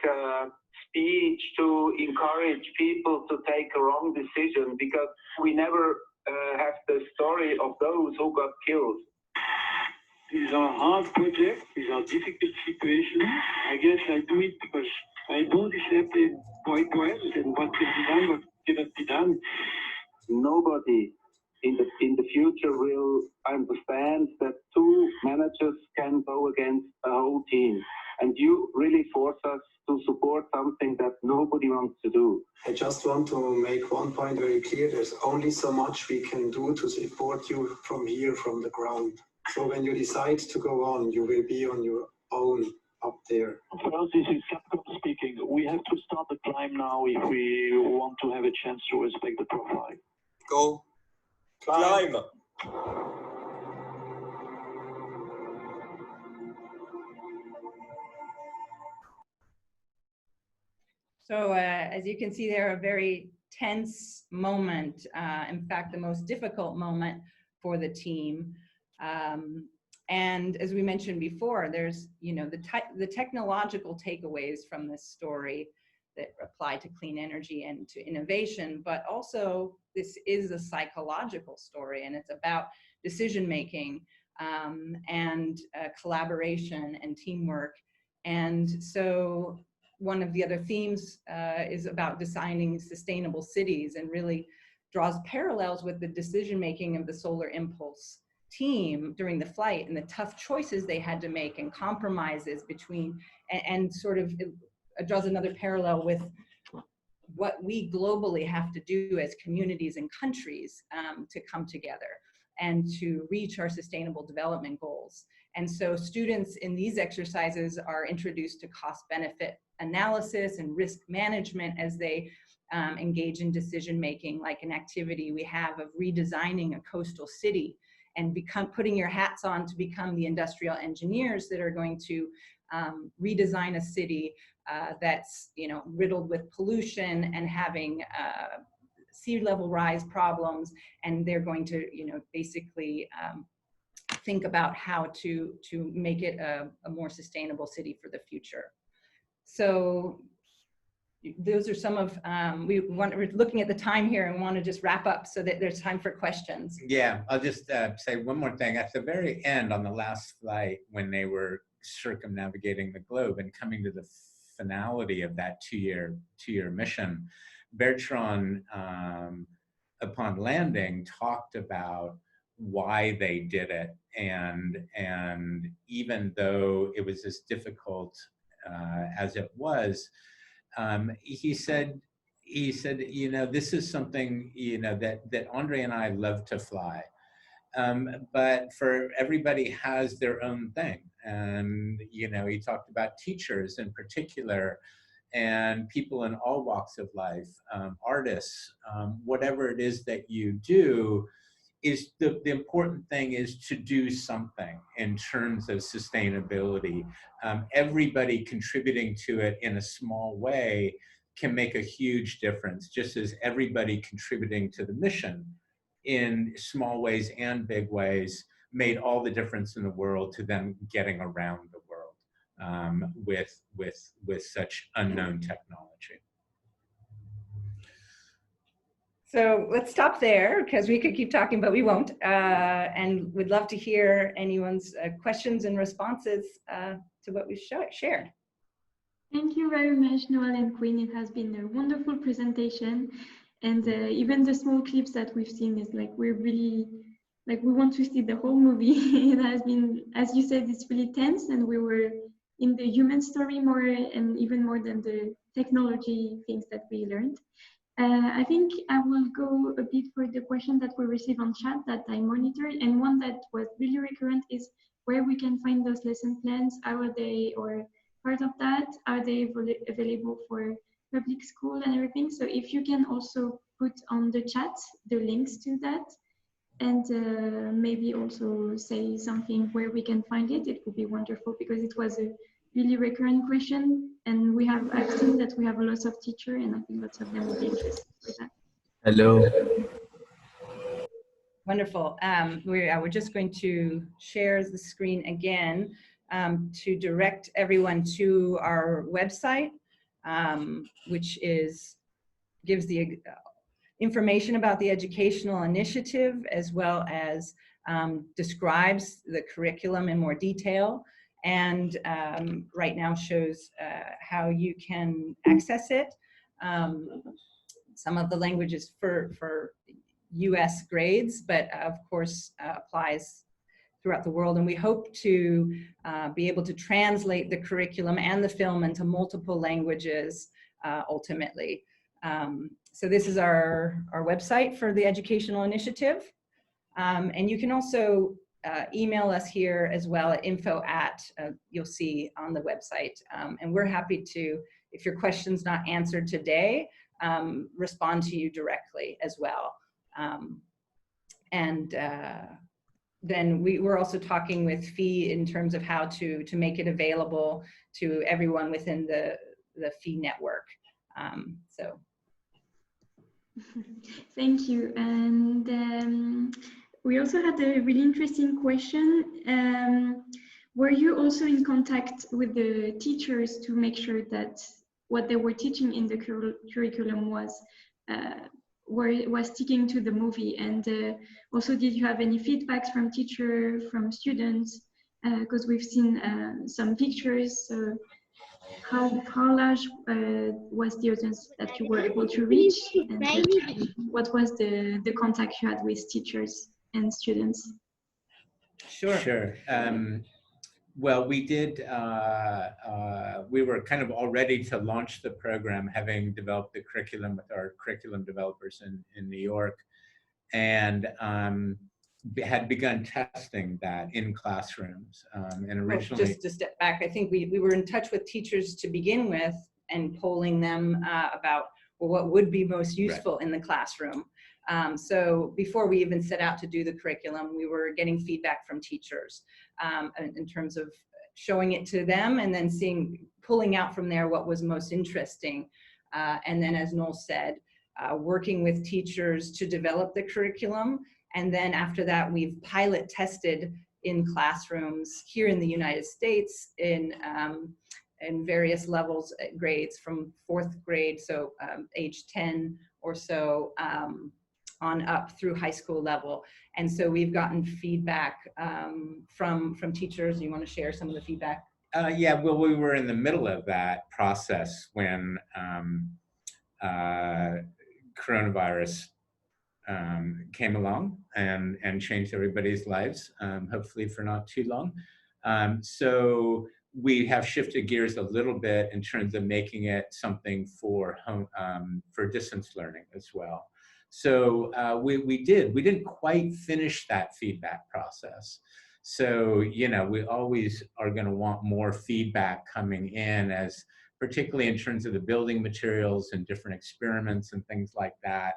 speech, to encourage people to take a wrong decision, because we never have the story of those who got killed. These are hard projects, these are difficult situations. I guess I do it because I know this airplane quite well and what can be done, what cannot be done. Nobody in the future will understand that two managers can go against a whole team. And you really force us to support something that nobody wants to do. I just want to make one point very clear. There's only so much we can do to support you from here, from the ground. So when you decide to go on, you will be on your own up there. Well, this is Capcom speaking. We have to start the climb now if we want to have a chance to respect the profile. Go. Climb. So as you can see there, a very tense moment, in fact, the most difficult moment for the team. And as we mentioned before, there's, you know, the technological takeaways from this story that apply to clean energy and to innovation, but also this is a psychological story, and it's about decision making and collaboration and teamwork. And so one of the other themes is about designing sustainable cities, and really draws parallels with the decision making of the Solar Impulse team during the flight and the tough choices they had to make and compromises between, and sort of draws another parallel with what we globally have to do as communities and countries to come together and to reach our sustainable development goals. And so students in these exercises are introduced to cost-benefit analysis and risk management as they engage in decision-making, like an activity we have of redesigning a coastal city and putting your hats on to become the industrial engineers that are going to redesign a city that's, you know, riddled with pollution and having sea level rise problems, and they're going to, you know, basically think about how to make it a more sustainable city for the future. So those are some of, we're looking at the time here and want to just wrap up so that there's time for questions. Yeah, I'll just say one more thing. At the very end, on the last flight, when they were circumnavigating the globe and coming to the finality of that two-year mission, Bertrand, upon landing, talked about why they did it, and even though it was as difficult as it was, he said, you know, this is something, you know, that Andre and I love to fly, but for everybody has their own thing. And, you know, he talked about teachers in particular, and people in all walks of life, artists, whatever it is that you do, is the important thing is to do something in terms of sustainability. Everybody contributing to it in a small way can make a huge difference, just as everybody contributing to the mission in small ways and big ways made all the difference in the world to them getting around the world with such unknown technology. So let's stop there, because we could keep talking, but we won't. And we'd love to hear anyone's questions and responses to what we've shared. Thank you very much, Noel and Quinn. It has been a wonderful presentation. And even the small clips that we've seen is like, we're really, like, we want to see the whole movie. It has been, as you said, it's really tense, and we were in the human story more, and even more than the technology things that we learned. I think I will go a bit for the question that we received on chat that I monitored, and one that was really recurrent is where we can find those lesson plans. How are they, or part of that, are they available for public school and everything? So if you can also put on the chat the links to that, and maybe also say something where we can find it, it would be wonderful, because it was a really recurrent question, and I've seen that we have a lot of teachers, and I think lots of them will be interested with that. Hello. Wonderful. We're just going to share the screen again to direct everyone to our website, which gives the information about the educational initiative, as well as describes the curriculum in more detail, and right now shows how you can access it. Some of the languages for US grades, but of course applies throughout the world. And we hope to be able to translate the curriculum and the film into multiple languages ultimately. So this is our website for the educational initiative. And you can also email us here as well at info@, you'll see on the website. And we're happy to, if your question's not answered today, respond to you directly as well. Then we're also talking with FEE in terms of how to make it available to everyone within the FEE network. So. Thank you. And we also had a really interesting question. Were you also in contact with the teachers to make sure that what they were teaching in the curriculum was sticking to the movie? And also, did you have any feedbacks from teachers, from students? Because we've seen some pictures. How large was the audience that you were able to reach? And what was the contact you had with teachers and students? Sure. Well, we did, we were kind of all ready to launch the program, having developed the curriculum with our curriculum developers in New York, and had begun testing that in classrooms. And originally— Just to step back, I think we were in touch with teachers to begin with and polling them about, well, what would be most useful in the classroom. So before we even set out to do the curriculum, we were getting feedback from teachers in terms of showing it to them and then pulling out from there what was most interesting. And then, as Noel said, working with teachers to develop the curriculum. And then after that, we've pilot tested in classrooms here in the United States in various levels, grades from 4th grade, so age 10 or so, on up through high school level. And so we've gotten feedback from teachers. You want to share some of the feedback? Yeah, well, we were in the middle of that process when coronavirus came along and changed everybody's lives, hopefully for not too long. So we have shifted gears a little bit in terms of making it something for home, for distance learning as well. So we didn't quite finish that feedback process. So, you know, we always are going to want more feedback coming in, as particularly in terms of the building materials and different experiments and things like that.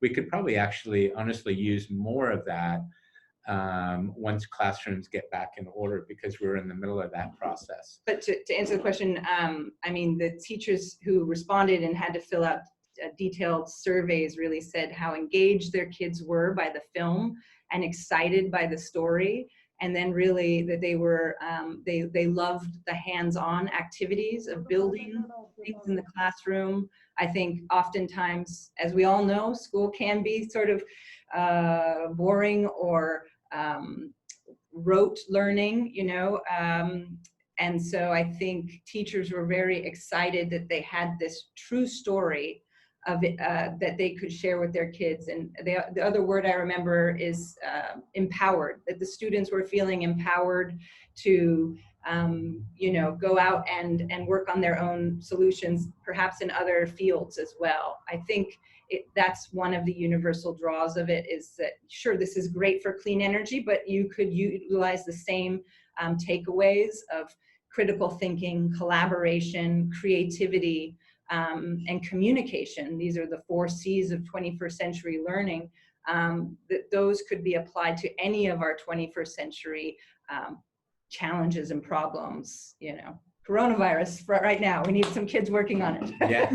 We could probably actually honestly use more of that once classrooms get back in order, because we're in the middle of that process. But to answer the question, I mean, the teachers who responded and had to fill out detailed surveys really said how engaged their kids were by the film and excited by the story. And then really that they were, they loved the hands-on activities of building things in the classroom. I think oftentimes, as we all know, school can be sort of boring or rote learning, you know. And so I think teachers were very excited that they had this true story of it, that they could share with their kids. And the other word I remember is empowered, that the students were feeling empowered to, you know, go out and work on their own solutions, perhaps in other fields as well. I think that's one of the universal draws of it, is that, sure, this is great for clean energy, but you could utilize the same takeaways of critical thinking, collaboration, creativity, and communication. These are the 4 C's of 21st century learning. That those could be applied to any of our 21st century challenges and problems. You know, coronavirus right now, we need some kids working on it. Yeah.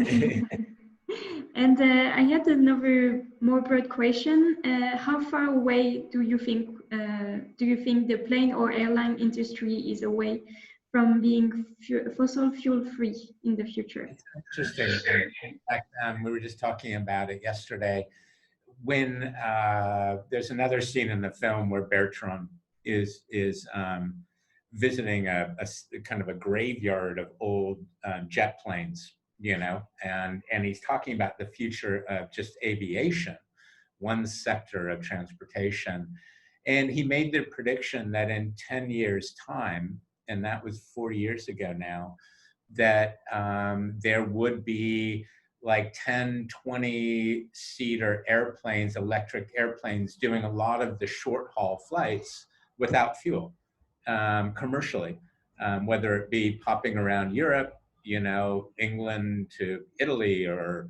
And I had another more broad question. How far away do you think the plane or airline industry is away from being fossil fuel free in the future? Interesting. In fact, we were just talking about it yesterday. When there's another scene in the film where Bertrand is visiting a kind of a graveyard of old jet planes, you know, and he's talking about the future of just aviation, one sector of transportation. And he made the prediction that in 10 years' time, and that was 4 years ago now, that there would be like 10, 20-seater airplanes, electric airplanes, doing a lot of the short haul flights without fuel, commercially, whether it be popping around Europe, you know, England to Italy or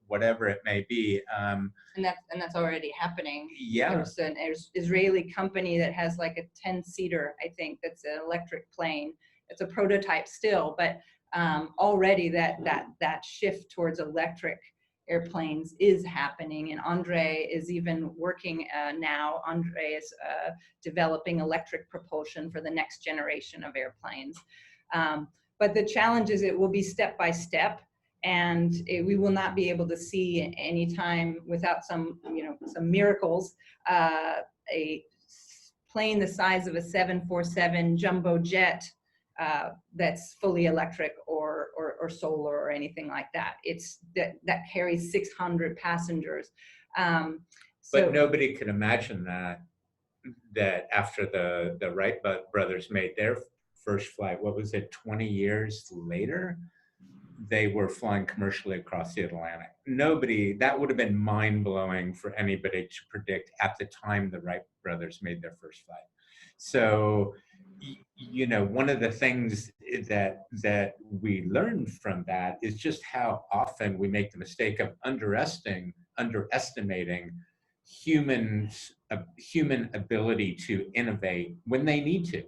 whatever it may be. And that's already happening. Yeah. There's an Israeli company that has like a 10-seater, I think, that's an electric plane. It's a prototype still, but already that shift towards electric airplanes is happening, and Andre is even working now. Andre is developing electric propulsion for the next generation of airplanes. But the challenge is it will be step by step, and we will not be able to see anytime without some miracles a plane the size of a 747 jumbo jet that's fully electric or solar or anything like that. It's that carries 600 passengers. But nobody could imagine that after the Wright brothers made their first flight, what was it, 20 years later, they were flying commercially across the Atlantic. That would have been mind-blowing for anybody to predict at the time the Wright brothers made their first flight. So, one of the things that we learned from that is just how often we make the mistake of underestimating human ability to innovate when they need to.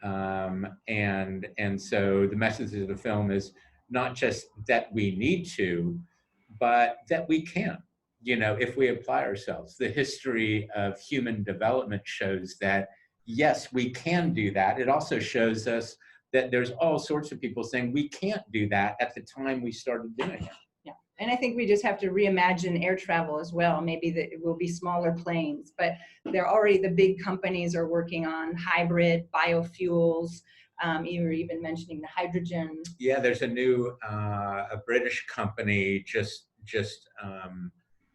And so the message of the film is not just that we need to, but that we can, if we apply ourselves. The history of human development shows that, yes, we can do that. It also shows us that there's all sorts of people saying we can't do that at the time we started doing it. Yeah, and I think we just have to reimagine air travel as well. Maybe that it will be smaller planes, but the big companies are working on hybrid biofuels. You were even mentioning the hydrogen. Yeah, there's a new a British company just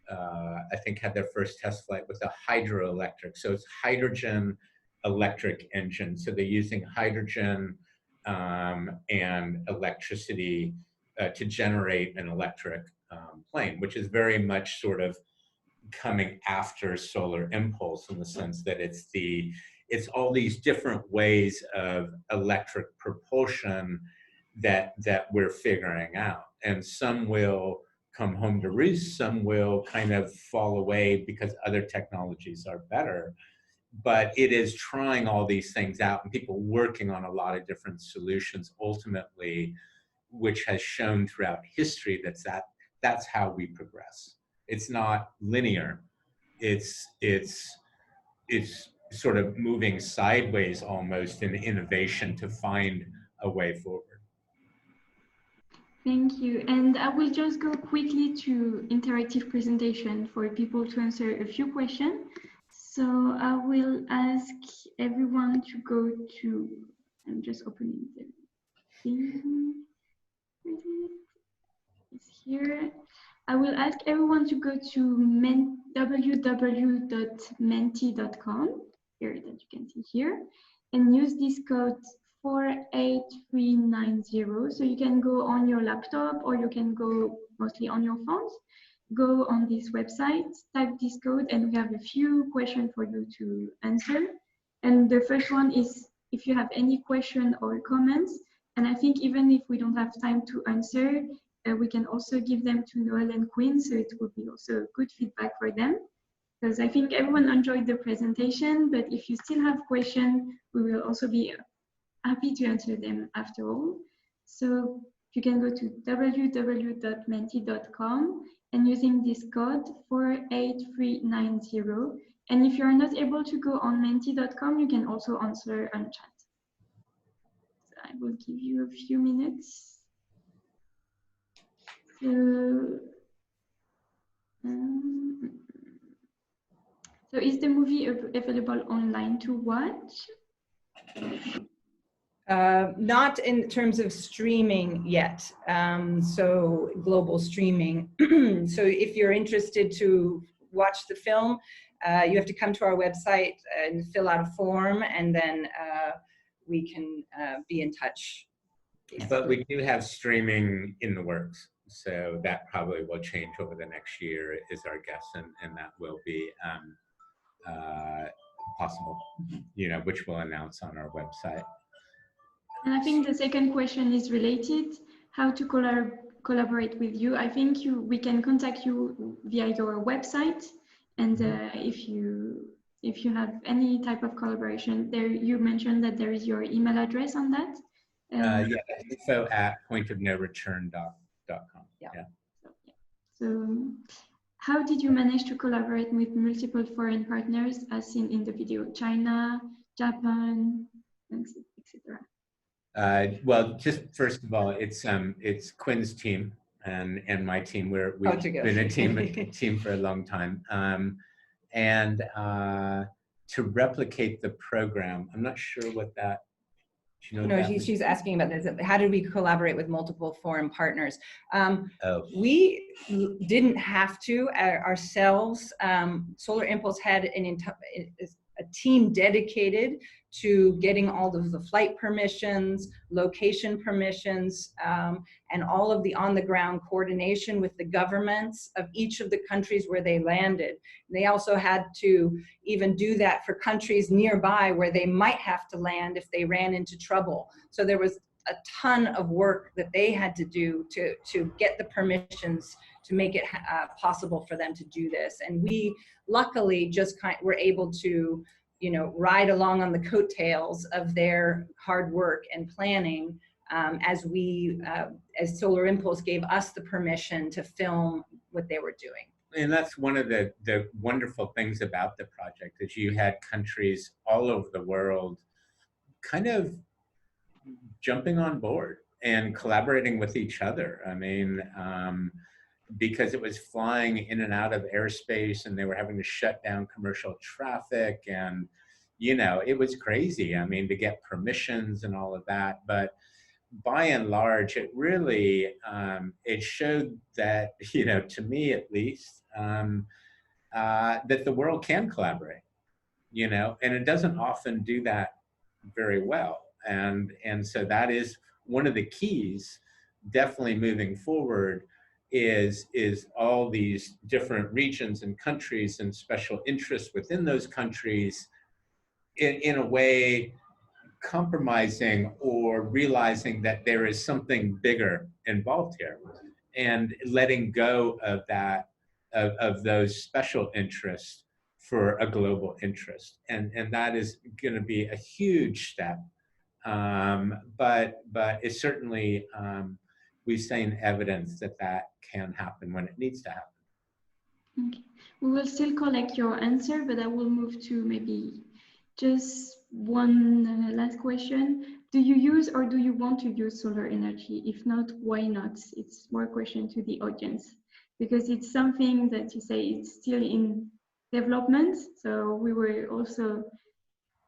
I think had their first test flight with a hydroelectric. So it's hydrogen electric engine. So they're using hydrogen and electricity to generate an electric plane, which is very much sort of coming after solar impulse in the sense that it's all these different ways of electric propulsion that we're figuring out. And some will come home to roost, some will kind of fall away because other technologies are better. But it is trying all these things out and people working on a lot of different solutions ultimately, which has shown throughout history that's how we progress. It's not linear. It's sort of moving sideways almost in innovation to find a way forward. Thank you. And I will just go quickly to interactive presentation for people to answer a few questions. So I will ask everyone to go to, I'm just opening the thing. It's here. I will ask everyone to go to www.menti.com, here that you can see here, and use this code 48390. So you can go on your laptop or you can go mostly on your phones. Go on this website, type this code, and we have a few questions for you to answer. And the first one is if you have any question or comments, and I think even if we don't have time to answer, we can also give them to Noel and Quinn, so it would be also good feedback for them. Because I think everyone enjoyed the presentation, but if you still have questions, we will also be happy to answer them after all. So you can go to www.menti.com and using this code 48390. And if you are not able to go on menti.com, you can also answer on chat. So I will give you a few minutes. So is the movie available online to watch? Not in terms of streaming yet, so global streaming. So if you're interested to watch the film, you have to come to our website and fill out a form, and then we can be in touch. But we do have streaming in the works, so that probably will change over the next year is our guess, and that will be possible, which we'll announce on our website. And I think the second question is related, how to collaborate with you. I think we can contact you via your website, and if you have any type of collaboration, there you mentioned that there is your email address on that. Yeah, info at pointofnoreturn.com. Yeah. So how did you manage to collaborate with multiple foreign partners as seen in the video? China, Japan, etc. Well, just first of all, it's Quinn's team and my team. We've been a team for a long time. And to replicate the program, I'm not sure what that. You know, no, she's asking about this. How did we collaborate with multiple foreign partners? We didn't have to ourselves. Solar Impulse had a team dedicated to getting all of the flight permissions, location permissions, and all of the on-the-ground coordination with the governments of each of the countries where they landed. They also had to even do that for countries nearby where they might have to land if they ran into trouble. So there was a ton of work that they had to do to get the permissions to make it possible for them to do this. And we luckily just were able to, you know, ride along on the coattails of their hard work and planning as Solar Impulse gave us the permission to film what they were doing. And that's one of the wonderful things about the project is you had countries all over the world kind of jumping on board and collaborating with each other. I mean, because it was flying in and out of airspace and they were having to shut down commercial traffic and, you know, it was crazy. I mean, to get permissions and all of that. But by and large, it really, it showed that, you know, to me at least, that the world can collaborate, you know, and it doesn't often do that very well. And so that is one of the keys, definitely moving forward, is all these different regions and countries and special interests within those countries in a way compromising or realizing that there is something bigger involved here and letting go of that, of those special interests for a global interest. And that is going to be a huge step. But it's certainly, we've seen evidence that that can happen when it needs to happen. Okay. We will still collect your answer, but I will move to maybe just one last question. Do you use or do you want to use solar energy? If not, why not? It's more a question to the audience, because it's something that you say it's still in development. So we were also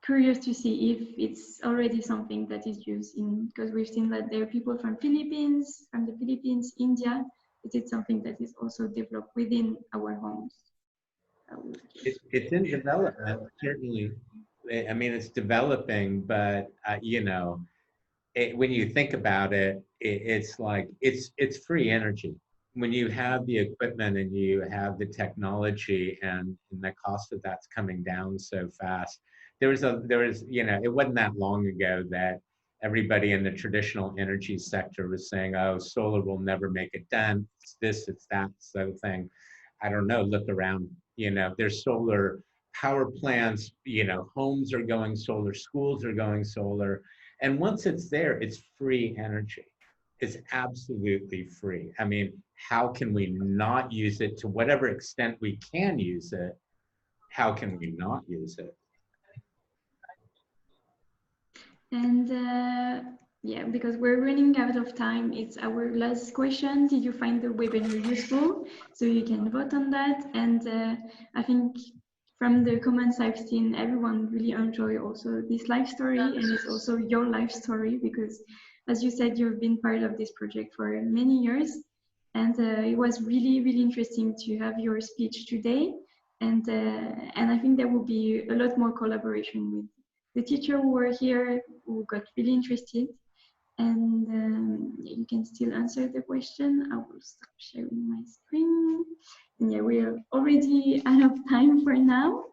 curious to see if it's already something that is used in, because we've seen that there are people from the Philippines, India. Is it something that is also developed within our homes? It's in development, certainly. I mean, it's developing, but you know, when you think about it, it's like it's free energy. When you have the equipment and you have the technology, and the cost of that's coming down so fast. There was, you know, it wasn't that long ago that everybody in the traditional energy sector was saying, oh, solar will never make a dent, it's this, it's that, sort of thing. I don't know, look around, you know, there's solar power plants, you know, homes are going solar, schools are going solar. And once it's there, it's free energy. It's absolutely free. I mean, how can we not use it? To whatever extent we can use it, how can we not use it? And yeah, because we're running out of time, it's our last question. Did you find the webinar useful? So you can vote on that. And I think from the comments I've seen, everyone really enjoy also this life story, and it's also your life story, because as you said, you've been part of this project for many years. And it was really, really interesting to have your speech today. And I think there will be a lot more collaboration with the teacher who were here, who got really interested. And you can still answer the question. I will stop sharing my screen. And yeah, we're already out of time for now.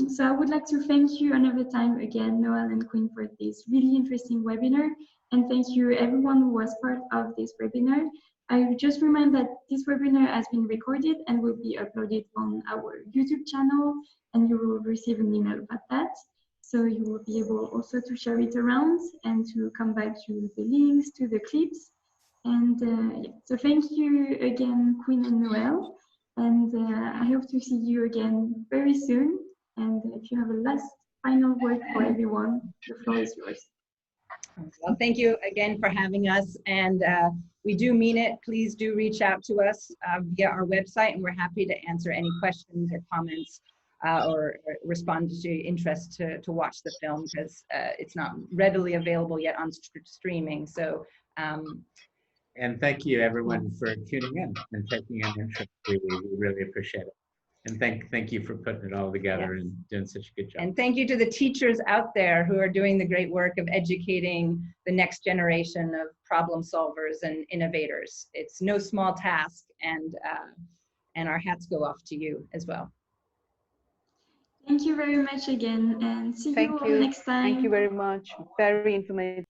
So I would like to thank you another time again, Noel and Quinn, for this really interesting webinar. And thank you everyone who was part of this webinar. I would just remind that this webinar has been recorded and will be uploaded on our YouTube channel, and you will receive an email about that. So you will be able also to share it around and to come back to the links, to the clips. And yeah. So thank you again, Quinn and Noel. And I hope to see you again very soon. And if you have a last final word for everyone, the floor is yours. Well, thank you again for having us. And we do mean it. Please do reach out to us via our website, and we're happy to answer any questions or comments or respond to interest to watch the film, because it's not readily available yet on streaming. So. And thank you everyone for tuning in and taking an interest. We really appreciate it. And thank you for putting it all together and doing such a good job. And thank you to the teachers out there who are doing the great work of educating the next generation of problem solvers and innovators. It's no small task, and our hats go off to you as well. Thank you very much again, and see you all next time. Thank you very much. Very informative.